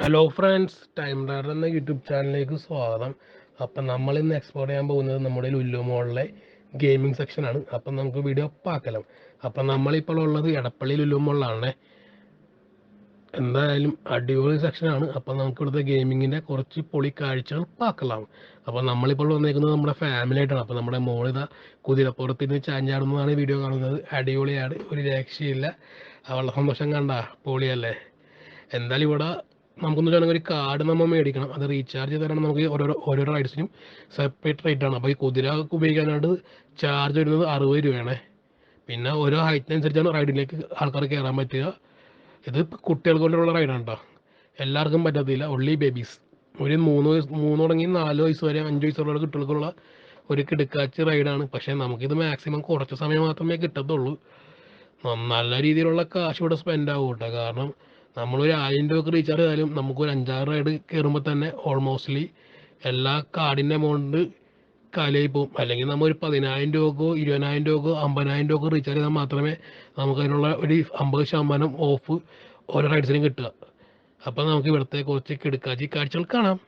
Hello friends, time rider എന്ന YouTube ചാനലിലേക്ക് സ്വാഗതം. അപ്പം നമ്മളിന്ന് എക്സ്പ്ലോർ ചെയ്യാൻ പോകുന്നത് നമ്മുടെ ലുലു മോളിലെ ഗെയിമിംഗ് സെക്ഷനാണ്. അപ്പം നമുക്ക് വീഡിയോ പാക്കലാം. അപ്പം നമ്മളിപ്പോൾ ഉള്ളത് എടപ്പള്ളി ലുലു മോളിലാണ്. എന്തായാലും അടിപൊളി സെക്ഷനാണ്. അപ്പം നമുക്ക് ഇവിടുത്തെ ഗെയിമിങ്ങിൻ്റെ കുറച്ച് പൊളി കാഴ്ചകൾ പാക്കലാം. അപ്പം നമ്മളിപ്പോൾ വന്നേക്കുന്നത് നമ്മുടെ ഫാമിലി ആയിട്ടാണ്. അപ്പം നമ്മുടെ മോളിതാ കുതിരപ്പുറത്തിന് ചാഞ്ചാടുന്നതാണ് വീഡിയോ കാണുന്നത്. അടിപൊളിയാണ്, ഒരു രക്ഷയില്ല. അവളുടെ സന്തോഷം കണ്ട പൊളിയല്ലേ. എന്തായാലും ഇവിടെ നമുക്കെന്ന് വെച്ചാൽ ഒരു കാർഡ് നമ്മൾ മേടിക്കണം. അത് റീചാർജ് ചെയ്താലാണ് നമുക്ക് ഓരോരോ റൈഡ്സിനും സെപ്പറേറ്റ് റേറ്റാണ്. അപ്പോൾ ഈ കുതിര ഉപയോഗിക്കാനായിട്ട് ചാർജ് വരുന്നത് 60 രൂപയാണ്. പിന്നെ ഓരോ ഹൈറ്റിനനുസരിച്ചാണ് റൈഡിലേക്ക് ആൾക്കാർ കയറാൻ പറ്റുക. ഇത് കുട്ടികൾക്ക് കൊണ്ടുള്ള റൈഡാണ് കേട്ടോ, എല്ലാവർക്കും പറ്റത്തില്ല. Only babies. ഒരു 3 തുടങ്ങി 4 വയസ്സ് വരെ 5 വയസ്സുള്ള കുട്ടികൾക്കുള്ള ഒരു കിടുക്കാച്ച് റൈഡാണ്. പക്ഷേ നമുക്കിത് മാക്സിമം കുറച്ച് സമയം മാത്രമേ കിട്ടത്തുള്ളൂ. നല്ല രീതിയിലുള്ള കാശ് ഇവിടെ സ്പെൻഡ് ആവും കേട്ടോ. കാരണം നമ്മളൊരു 1000 രൂപക്ക് റീചാർജ് ചെയ്താലും നമുക്കൊരു 5-6 റൈഡ് കയറുമ്പോൾ തന്നെ ഓൾമോസ്റ്റ്ലി എല്ലാ കാർഡിൻ്റെ എമൗണ്ട് കാലിയായി പോകും. അല്ലെങ്കിൽ നമ്മൾ ഒരു 10,000 രൂപക്കോ 20,000 രൂപക്കോ 50,000 രൂപക്കോ റീചാർജ് ചെയ്താൽ മാത്രമേ നമുക്കതിനുള്ള ഒരു 50% ഓഫ് ഓരോ റൈഡ്സിനും കിട്ടുക. അപ്പോൾ നമുക്ക് ഇവിടുത്തെ കുറച്ച് കിടുക്കാച്ചി കാഴ്ചകൾ കാണാം.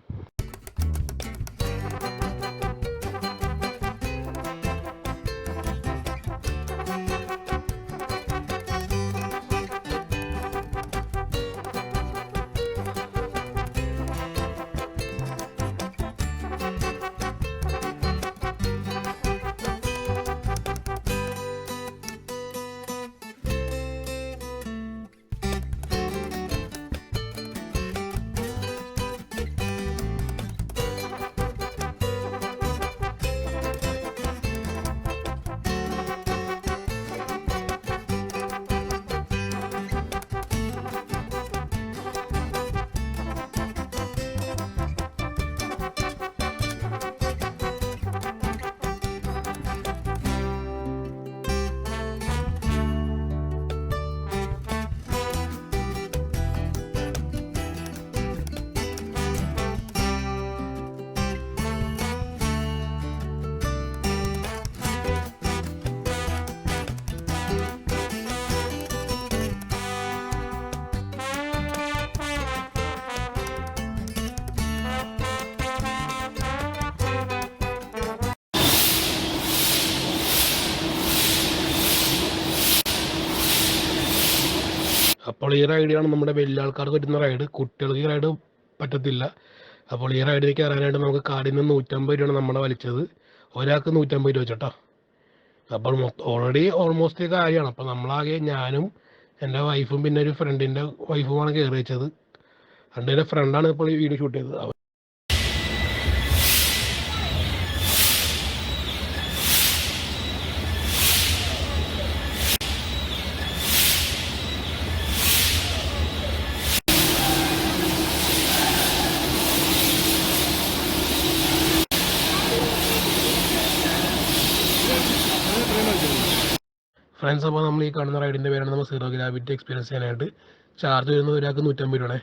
അപ്പോൾ ഈ റൈഡാണ് നമ്മുടെ വലിയ ആൾക്കാർക്ക് പറ്റുന്ന റൈഡ്. കുട്ടികൾക്ക് ഈ റൈഡ് പറ്റത്തില്ല. അപ്പോൾ ഈ റൈഡിൽ കയറാനായിട്ട് നമുക്ക് കാർഡിൽ നിന്ന് 150 രൂപയാണ് നമ്മുടെ വലിച്ചത്. ഒരാൾക്ക് 150 രൂപ വെച്ചോട്ടോ. അപ്പോൾ ഓൾമോസ്റ്റ് കാര്യമാണ്. അപ്പോൾ നമ്മളാകെ ഞാനും എൻ്റെ വൈഫും പിന്നെ ഒരു ഫ്രണ്ടിൻ്റെ വൈഫുമാണ് കയറി വെച്ചത്. എൻ്റെ ഫ്രണ്ടാണ് ഇപ്പോൾ ഈ വീഡിയോ ഷൂട്ട് ചെയ്തത്. ഫ്രണ്ട്സ്, അപ്പോൾ നമ്മൾ ഈ കാണുന്ന റൈഡിൻ്റെ പേരാണ് നമ്മൾ സീറോ ഗ്രാവിറ്റി എക്സ്പീരിയൻസ് ചെയ്യാനായിട്ട്. ചാർജ് വരുന്നത് ഒരാൾക്ക് 150 രൂപയാണ്.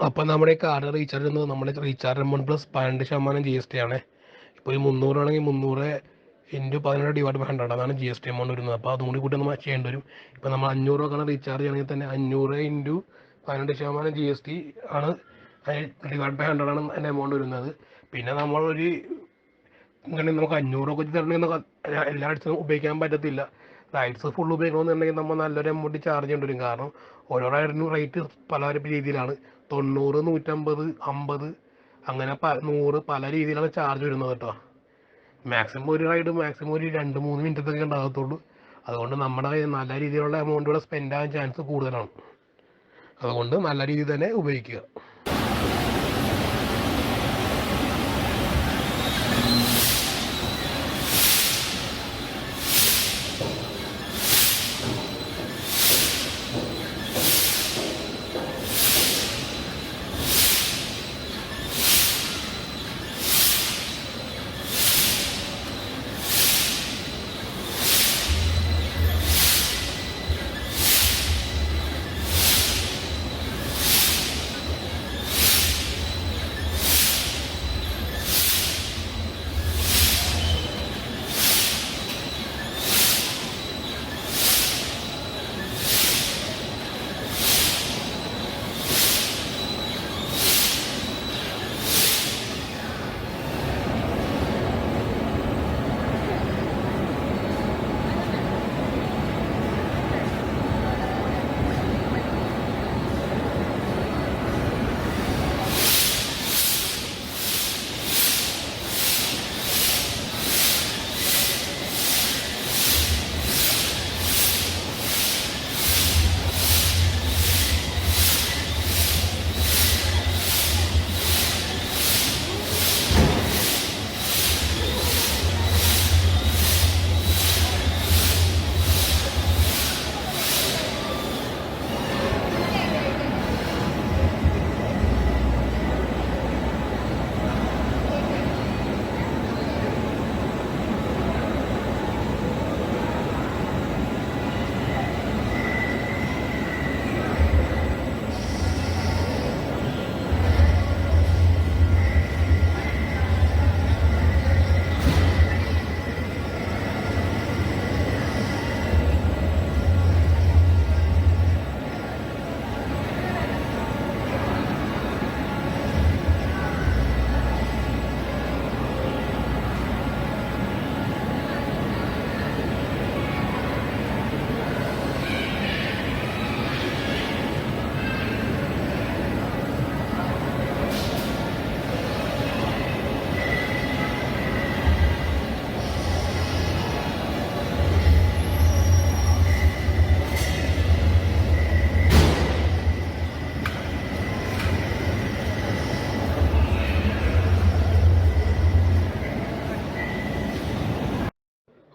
അപ്പം നമ്മുടെ ഈ കാർഡ് റീചാർജ് ചെയ്യുന്നത് നമ്മുടെ റീചാർജ് എമൗണ്ട് പ്ലസ് 12% GST ആണ്. ഇപ്പോൾ ഒരു 300 ആണെങ്കിൽ 300 ഇൻറ്റു 17/100 അതാണ് GST എമൗണ്ട് വരുന്നത്. അപ്പോൾ അതും കൂടി നമ്മൾ ചെയ്യേണ്ടി വരും. ഇപ്പോൾ നമ്മൾ 500 രൂപക്കാണ് റീചാർജ് ചെയ്യണമെങ്കിൽ തന്നെ 500 ഇൻറ്റു 12% GST ആണ്, /100 ആണ് അതിൻ്റെ എമൗണ്ട് വരുന്നത്. പിന്നെ നമ്മളൊരു ഇങ്ങനെ നമുക്ക് 500 രൂപ വെച്ച് തരണമെങ്കിൽ എല്ലാ ആഴ്ചയും ഉപയോഗിക്കാൻ പറ്റത്തില്ല. റൈഡ്സ് ഫുൾ ഉപയോഗിക്കണമെന്നുണ്ടെങ്കിൽ നമ്മൾ നല്ലൊരു എമൗണ്ട് ചാർജ് ചെയ്യേണ്ടി വരും. കാരണം ഓരോ റൈഡിനും റേറ്റ് പല രീതിയിലാണ്. 90, 150, 50 അങ്ങനെ 100 പല രീതിയിലാണ് ചാർജ് വരുന്നത് കേട്ടോ. മാക്സിമം ഒരു റൈഡ് മാക്സിമം ഒരു 2-3 മിനിറ്റത്തൊക്കെ ഉണ്ടാകത്തുള്ളൂ. അതുകൊണ്ട് നമ്മുടെ നല്ല രീതിയിലുള്ള എമൗണ്ട് ഇവിടെ സ്പെൻഡ് ആകാൻ ചാൻസ് കൂടുതലാണ്. അതുകൊണ്ട് നല്ല രീതിയിൽ തന്നെ ഉപയോഗിക്കുക.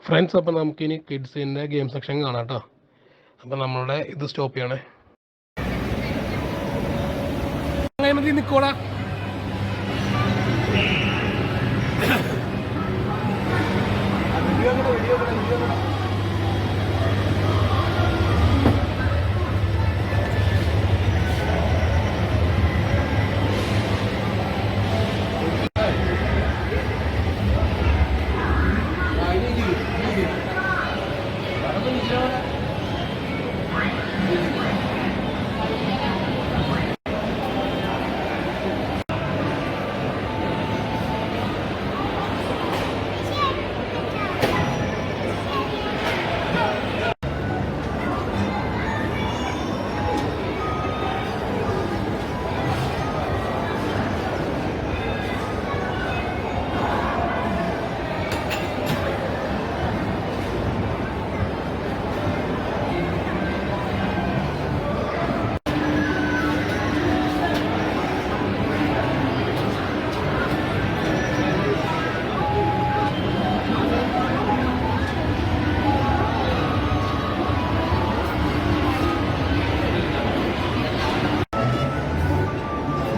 ഫ്രണ്ട്സ്, അപ്പോൾ നമുക്കിനി കിഡ്സിൻ്റെ ഗെയിം സെക്ഷൻ കാണാം കേട്ടോ. അപ്പോൾ നമ്മളുടെ ഇത് സ്റ്റോപ്പ് ചെയ്യണേ. നിൽക്കോടാ.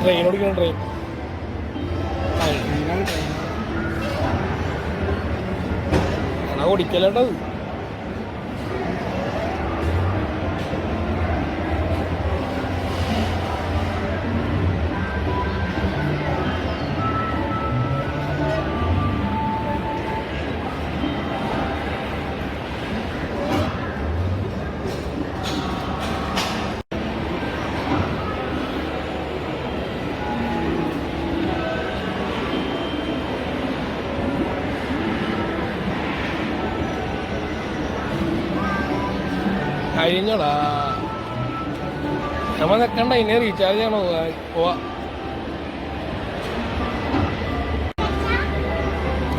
ട്രെയിൻ ഓടിക്കണം. ട്രെയിൻ ഓടിക്കല്ലേണ്ടത്. കഴിഞ്ഞോടാ. നമ്മൾ നിൽക്കണ്ട, ഇനി റീചാർജ് ചെയ്യണോ? പോവാ.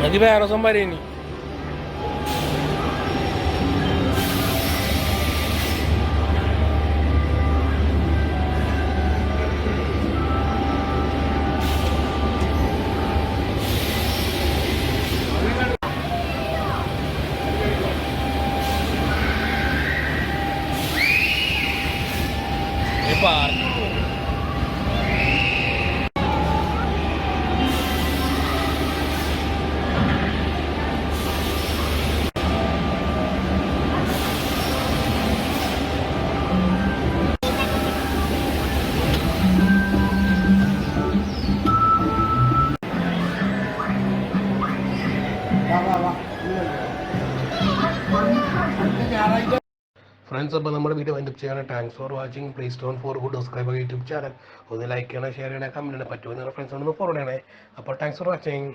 എനിക്ക് വേറെ ദിവസം വരെ ഇനി. ഫ്രണ്ട്സ്, അപ്പോൾ നമ്മുടെ വീഡിയോ വൈൻഡപ്പ് ചെയ്യണം. Thanks for watching. Please don't forget subscribe YouTube channel. ഒന്ന് ലൈക്ക് ചെയ്യണം, ഷെയർ ചെയ്യണം, കമൻറ്റ് ചെയ്യണം. പറ്റുമോ നിങ്ങളുടെ ഫ്രണ്ട്സിനൊന്ന് ഫോർവേഡ് ചെയ്യണേ. അപ്പോൾ താങ്ക്സ് ഫോർ വാച്ചിങ്.